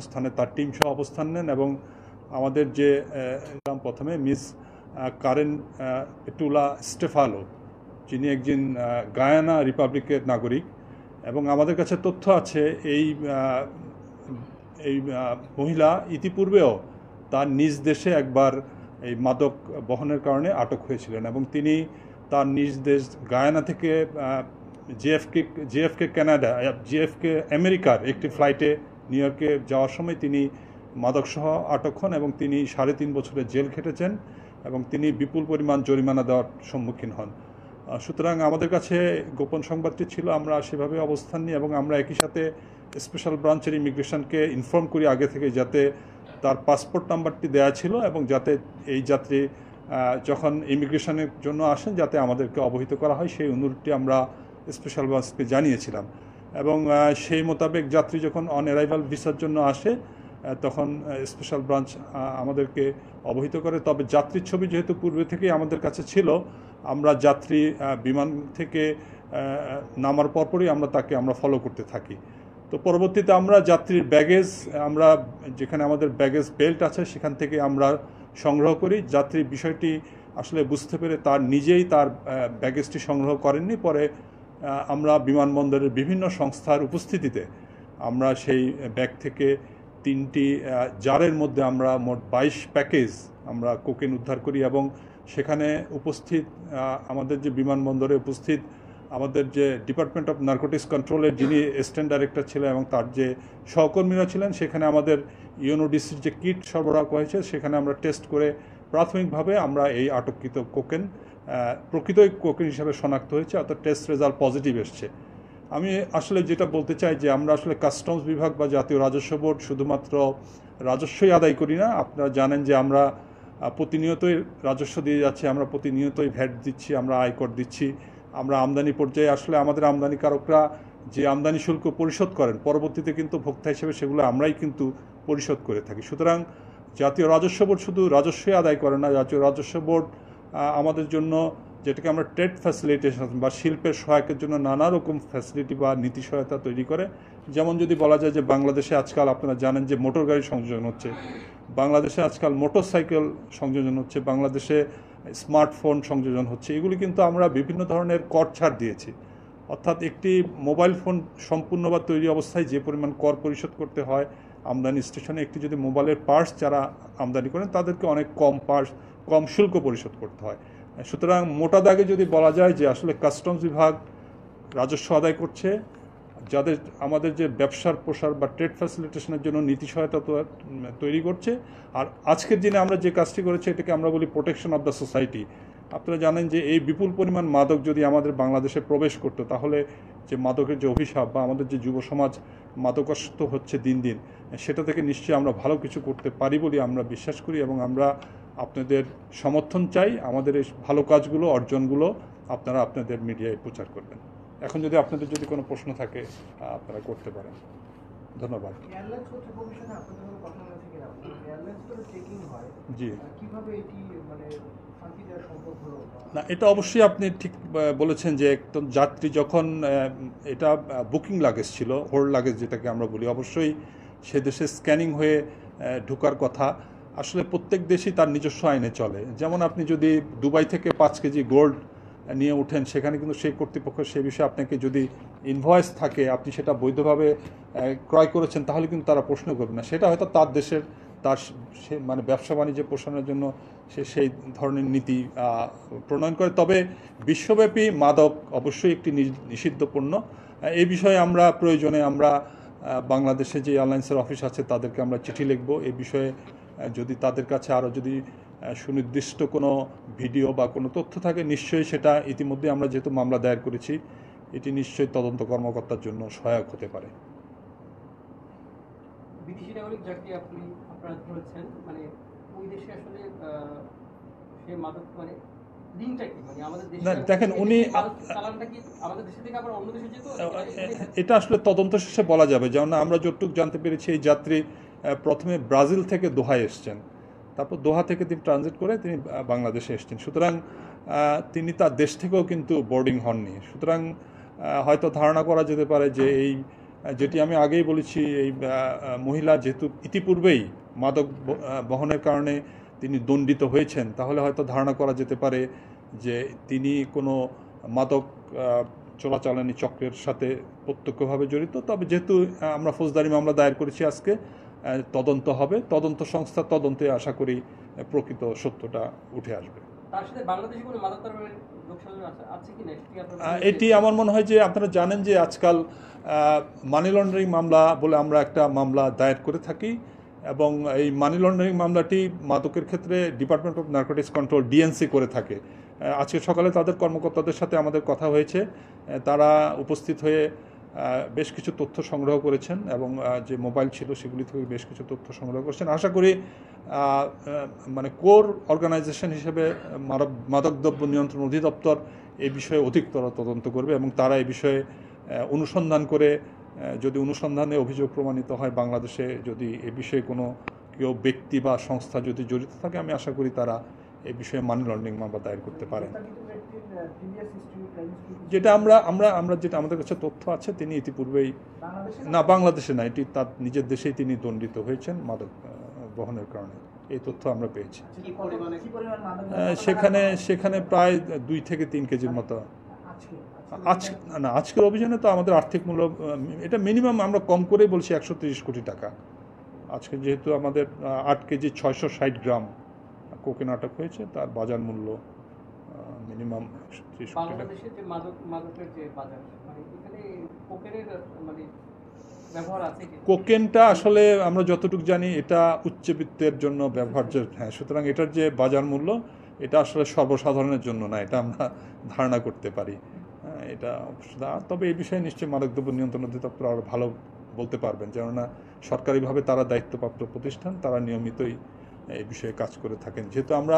স্থানে তার টিম সহ অবস্থান নেন এবং আমাদের যে প্রথমে মিস কারেন পেটুলা স্টেফালো, যিনি একজন গায়ানা রিপাবলিকের নাগরিক, এবং আমাদের কাছে তথ্য আছে এই মহিলা ইতিপূর্বেও তার নিজ দেশে একবার এই মাদক বহনের কারণে আটক হয়েছিলেন এবং তিনি তার নিজ দেশ গায়ানা থেকে জিএফকে কানাডা, জিএফকে আমেরিকার একটি ফ্লাইটে নিউ ইয়র্কে যাওয়ার সময় তিনি মাদকসহ আটক হন এবং তিনি 3.5 বছরের জেল খেটেছেন এবং তিনি বিপুল পরিমাণ জরিমানা দেওয়ার সম্মুখীন হন। সুতরাং আমাদের কাছে গোপন সংবাদটি ছিল, আমরা সেভাবে অবস্থান নিই এবং আমরা একই সাথে স্পেশাল ব্রাঞ্চের ইমিগ্রেশনকে ইনফর্ম করি আগে থেকে, যাতে তার পাসপোর্ট নাম্বারটি দেওয়া ছিল এবং যাতে এই যাত্রী যখন ইমিগ্রেশনের জন্য আসেন যাতে আমাদেরকে অবহিত করা হয়, সেই অনুরোধটি আমরা স্পেশাল ব্রাঞ্চকে জানিয়েছিলাম। এবং সেই মোতাবেক যাত্রী যখন অন অ্যারাইভাল ভিসার জন্য আসে তখন স্পেশাল ব্রাঞ্চ আমাদেরকে অবহিত করে। তবে যাত্রীর ছবি যেহেতু পূর্বে থেকেই আমাদের কাছে ছিল, আমরা যাত্রী বিমান থেকে নামার পরপরই আমরা ফলো করতে থাকি। তো পরবর্তীতে আমরা যাত্রীর ব্যাগেজ, আমরা যেখানে আমাদের ব্যাগেজ বেল্ট আছে সেখান থেকে আমরা সংগ্রহ করি। যাত্রী বিষয়টি আসলে বুঝতে পেরে তার নিজেই তার ব্যাগেজটি সংগ্রহ করেননি, পরে আমরা বিমানবন্দরের বিভিন্ন সংস্থার উপস্থিতিতে আমরা সেই ব্যাগ থেকে 3টি জারের মধ্যে আমরা মোট 22 প্যাকেজ আমরা কোকেন উদ্ধার করি এবং সেখানে উপস্থিত আমাদের যে বিমানবন্দরে উপস্থিত আমাদের যে ডিপার্টমেন্ট অফ নার্কোটিক্স কন্ট্রোলের যিনি অ্যাসিস্ট্যান্ট ডাইরেক্টর ছিলেন এবং তার যে সহকর্মীরা ছিলেন, সেখানে আমাদের ইউএনওডিসির যে কিট সরবরাহ হয়েছে সেখানে আমরা টেস্ট করে প্রাথমিকভাবে আমরা এই আটককৃত কোকেন প্রকৃতই কোকেন হিসাবে শনাক্ত হয়েছে, অর্থাৎ টেস্ট রেজাল্ট পজিটিভ এসছে। আমি আসলে যেটা বলতে চাই যে আমরা আসলে কাস্টমস বিভাগ বা জাতীয় রাজস্ব বোর্ড শুধুমাত্র রাজস্বই আদায় করি না। আপনারা জানেন যে আমরা প্রতিনিয়তই রাজস্ব দিয়ে যাচ্ছি, আমরা প্রতিনিয়তই ভ্যাট দিচ্ছি, আমরা আয়কর দিচ্ছি। আমরা আমদানি পর্যায়ে আসলে আমাদের আমদানিকারকরা যে আমদানি শুল্ক পরিশোধ করেন, পরবর্তীতে কিন্তু ভোক্তা হিসেবে সেগুলো আমরাই কিন্তু পরিশোধ করে থাকি। সুতরাং জাতীয় রাজস্ব বোর্ড শুধু রাজস্বই আদায় করে না, জাতীয় রাজস্ব বোর্ড আমাদের জন্য যেটাকে আমরা ট্রেড ফ্যাসিলিটেশন বা শিল্পের সহায়কের জন্য নানা রকম ফ্যাসিলিটি বা নীতি সহায়তা তৈরি করে। যেমন যদি বলা যায় যে বাংলাদেশে আজকাল আপনারা জানেন যে মোটর গাড়ি সংযোজন হচ্ছে, বাংলাদেশে আজকাল মোটর সাইকেল সংযোজন হচ্ছে, বাংলাদেশে স্মার্টফোন সংযোজন হচ্ছে। এগুলি কিন্তু আমরা বিভিন্ন ধরনের কর ছাড় দিয়েছি, অর্থাৎ একটি মোবাইল ফোন সম্পূর্ণ বা তৈরি অবস্থায় যে পরিমাণ কর পরিশোধ করতে হয় আমদানি স্টেশনে, একটি যদি মোবাইলের পার্টস যারা আমদানি করেন তাদেরকে অনেক কম শুল্ক পরিশোধ করতে হয়। সুতরাং মোটা দাগে যদি বলা যায় যে আসলে কাস্টমস বিভাগ রাজস্ব আদায় করছে, যাদের আমাদের যে ব্যবসার প্রসার বা ট্রেড ফ্যাসিলিটেশনের জন্য নীতি সহায়তা তৈরি করছে। আর আজকের দিনে আমরা যে কাজটি করেছি এটাকে আমরা বলি প্রোটেকশন অফ দ্য সোসাইটি। আপনারা জানেন যে এই বিপুল পরিমাণ মাদক যদি আমাদের বাংলাদেশে প্রবেশ করতো তাহলে যে মাদকের যে অভিশাপ বা আমাদের যে যুব সমাজ মাদকাসক্ত হচ্ছে দিন দিন, সেটা থেকে নিশ্চয়ই আমরা ভালো কিছু করতে পারি বলে আমরা বিশ্বাস করি এবং আমরা আপনাদের সমর্থন চাই। আমাদের এই ভালো কাজগুলো অর্জনগুলো আপনারা আপনাদের মিডিয়ায় প্রচার করবেন। এখন যদি আপনাদের যদি কোনো প্রশ্ন থাকে আপনারা করতে পারেন। ধন্যবাদ। জি, না এটা অবশ্যই আপনি ঠিক বলেছেন যে একদম যাত্রী যখন এটা বুকিং লাগেজ ছিল, হোল্ড লাগেজ যেটাকে আমরা বলি, অবশ্যই সে দেশে স্ক্যানিং হয়ে ঢোকার কথা। আসলে প্রত্যেক দেশই তার নিজস্ব আইনে চলে। যেমন আপনি যদি দুবাই থেকে 5 কেজি গোল্ড নিয়ে ওঠেন, সেখানে কিন্তু সেই কর্তৃপক্ষ সে বিষয়ে আপনাকে যদি ইনভয়েস থাকে, আপনি সেটা বৈধভাবে ক্রয় করেছেন, তাহলে কিন্তু তারা প্রশ্ন করবে না। সেটা হয়তো তার দেশের মানে ব্যবসা বাণিজ্য পোষণের জন্য সে সেই ধরনের নীতি প্রণয়ন করে। তবে বিশ্বব্যাপী মাদক অবশ্যই একটি নিষিদ্ধ পণ্য। এই বিষয়ে আমরা প্রয়োজনে আমরা বাংলাদেশে যে এয়ারলাইন্সের অফিস আছে তাদেরকে আমরা চিঠি লিখব। এই বিষয়ে যদি তাদের কাছে আরও যদি সুনির্দিষ্ট কোনো ভিডিও বা কোনো তথ্য থাকে, নিশ্চয়ই সেটা ইতিমধ্যে আমরা যেহেতু মামলা দায়ের করেছি, এটি নিশ্চয়ই তদন্ত কর্মকর্তার জন্য সহায়ক হতে পারে। বিদেশি নাগরিক যাকে আপনারা ধরেছেন, মানে ওই দেশে আসলে সে মাদক মানে দেখেন উনি এটা আসলে তদন্ত শেষে বলা যাবে। যেমন আমরা যতটুকু জানতে পেরেছি এই যাত্রী প্রথমে ব্রাজিল থেকে দোহায় এসছেন, তারপর দোহা থেকে তিনি ট্রানজিট করে তিনি বাংলাদেশে এসছেন। সুতরাং তিনি তার দেশ থেকেও কিন্তু বোর্ডিং হননি। সুতরাং হয়তো ধারণা করা যেতে পারে যে এই যেটি আমি আগেই বলেছি, এই মহিলা যেহেতু ইতিপূর্বেই মাদক বহনের কারণে তিনি দণ্ডিত হয়েছেন, তাহলে হয়তো ধারণা করা যেতে পারে যে তিনি কোনো মাদক চোরাচালানি চক্রের সাথে প্রত্যক্ষভাবে জড়িত। তবে যেহেতু আমরা ফৌজদারি মামলা দায়ের করেছি, আজকে তদন্ত হবে, তদন্ত সংস্থার তদন্তে আশা করি প্রকৃত সত্যটা উঠে আসবে। তার সাথে বাংলাদেশে কোনো মাদক দ্রব্যের যোগসাজশ আছে কিনা এটি আমার মনে হয় যে আপনারা জানেন যে আজকাল মানি লন্ডারিং মামলা বলে আমরা একটা মামলা দায়ের করে থাকি, এবং এই মানি লন্ডারিং মামলাটি মাদকের ক্ষেত্রে department of narcotics control DNC করে থাকে। আজকে সকালে তাদের কর্মকর্তাদের সাথে আমাদের কথা হয়েছে, তারা উপস্থিত হয়ে বেশ কিছু তথ্য সংগ্রহ করেছেন এবং যে মোবাইল ছিল সেগুলি থেকে বেশ কিছু তথ্য সংগ্রহ করেছেন। আশা করি মানে কোর অর্গানাইজেশন হিসেবে মাদকদ্রব্য নিয়ন্ত্রণ অধিদপ্তর এই বিষয়ে অধিকতর তদন্ত করবে এবং তারা এই বিষয়ে অনুসন্ধান করে, যদি অনুসন্ধানে অভিযোগ প্রমাণিত হয় বাংলাদেশে যদি এ বিষয়ে কোনো কেউ ব্যক্তি বা সংস্থা যদি জড়িত থাকে, আমি আশা করি তারা এই বিষয়ে মানি লন্ডারিং মামলা দায়ের করতে পারেন। যেটা আমরা যেটা আমাদের কাছে তথ্য আছে, তিনি ইতিপূর্বেই বাংলাদেশে না, এটি তার নিজের দেশেই তিনি দণ্ডিত হয়েছেন মাদক বহনের কারণে, এই তথ্য আমরা পেয়েছি। সেখানে প্রায় 2 থেকে 3 কেজির মতো। আজকের অভিযানে তো আমাদের আর্থিক মূল্য এটা মিনিমাম আমরা কম করেই বলছি 130 কোটি টাকা। আজকে যেহেতু আমাদের 8 কেজি 660 গ্রাম কোকেন আটক হয়েছে, তার বাজার মূল্য মিনিমাম 130 কোটি টাকা। বাংলাদেশের যে মাদকের যে বাজার, মানে এখানে কোকেনের মানে ব্যবহার আছে কি? কোকেনটা আসলে আমরা যতটুকু জানি এটা উচ্চবিত্তের জন্য ব্যবহার্য, হ্যাঁ, সুতরাং এটার যে বাজার মূল্য এটা আসলে সর্বসাধারণের জন্য না, এটা আমরা ধারণা করতে পারি। এটা তবে এই বিষয়ে নিশ্চয়ই মাদকদ্রব্য নিয়ন্ত্রণ অধিদপ্তর আরও ভালো বলতে পারবেন, কেননা সরকারিভাবে তারা দায়িত্বপ্রাপ্ত প্রতিষ্ঠান, তারা নিয়মিতই এই বিষয়ে কাজ করে থাকেন। যেহেতু আমরা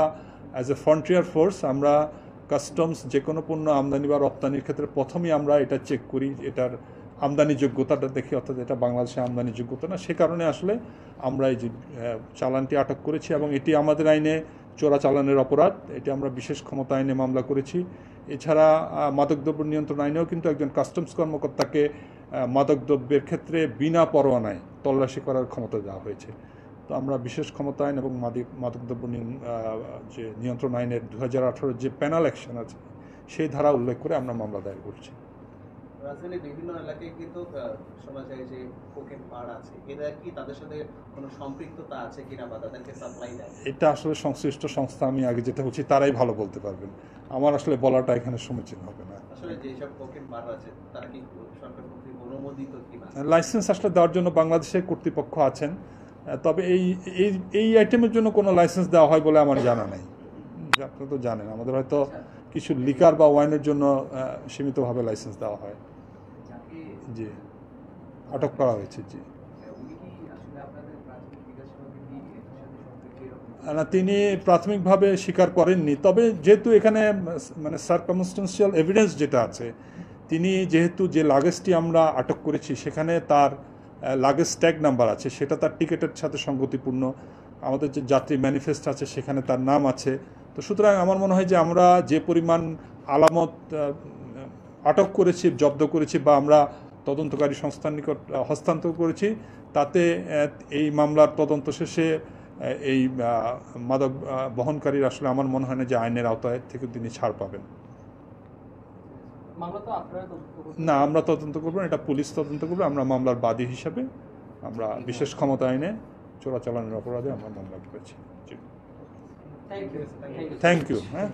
অ্যাজ এ ফ্রন্টিয়ার ফোর্স, আমরা কাস্টমস যে কোনো পণ্য আমদানি বা রপ্তানির ক্ষেত্রে প্রথমেই আমরা এটা চেক করি, এটার আমদানি যোগ্যতাটা দেখি, অর্থাৎ এটা বাংলাদেশে আমদানি যোগ্যতা না। সে কারণে আসলে আমরা এই যে চালানটি আটক করেছি, এবং এটি আমাদের আইনে চোরাচালানের অপরাধ, এটি আমরা বিশেষ ক্ষমতা আইনে মামলা করেছি। এছাড়া মাদকদ্রব্য নিয়ন্ত্রণ আইনেও কিন্তু একজন কাস্টমস কর্মকর্তাকে মাদকদ্রব্যের ক্ষেত্রে বিনা পরোয়ানায় তল্লাশি করার ক্ষমতা দেওয়া হয়েছে। তো আমরা বিশেষ ক্ষমতা আইন এবং মাদকদ্রব্য যে নিয়ন্ত্রণ আইনের 2018 যে প্যানাল অ্যাকশন আছে সেই ধারা উল্লেখ করে আমরা মামলা দায়ের করছি। রাজধানীর বিভিন্ন এলাকায় কিন্তু শোনা যায় যে কোকেন বার আছে, এরা কি তাদের সাথে কোনো সম্পৃক্ততা আছে কিনা বা তাদেরকে সাপ্লাই দেয়? এটা আসলে সংশ্লিষ্ট সংস্থা, আমি আগে যেটা বলছি তারাই ভালো বলতে পারবেন, আমার আসলে বলাটা এখানে সমীচীন হবে না। আসলে যেসব কোকেন বার আছে তারা কি সরকার কর্তৃক অনুমোদিত কিনা? লাইসেন্স আসলে দেওয়ার জন্য বাংলাদেশের কর্তৃপক্ষ আছেন, তবে এই আইটেমের জন্য কোনো লাইসেন্স দেওয়া হয় বলে আমার জানা নেই। আপনি তো জানেন আমাদের হয়তো কিছু লিকার বা ওয়াইনের জন্য সীমিতভাবে লাইসেন্স দেওয়া হয়। জি, আটক করা হয়েছে। জি, না, তিনি প্রাথমিকভাবে স্বীকার করেননি, তবে যেহেতু এখানে মানে সার্কামস্টেন্সিয়াল এভিডেন্স যেটা আছে, তিনি যেহেতু যে লাগেজটি আমরা আটক করেছি সেখানে তার লাগেজ ট্যাগ নাম্বার আছে, সেটা তার টিকিটের সাথে সঙ্গতিপূর্ণ, আমাদের যে যাত্রী ম্যানিফেস্ট আছে সেখানে তার নাম আছে। তো সুতরাং আমার মনে হয় যে আমরা যে পরিমাণ আলামত আটক করেছি, জব্দ করেছি বা আমরা তদন্তকারী সংস্থার নিকট হস্তান্তর করেছি, তাতে এই মামলার তদন্ত শেষে এই মাদক বহনকারীর আসলে আমার মনে হয় না যে আইনের আওতায় থেকে তিনি ছাড় পাবেন। না, আমরা তদন্ত করব না, এটা পুলিশ তদন্ত করবে। আমরা মামলার বাদী হিসাবে আমরা বিশেষ ক্ষমতা আইনে চোরাচালানের অপরাধে আমরা মামলা করেছি। Thank you. হ্যাঁ।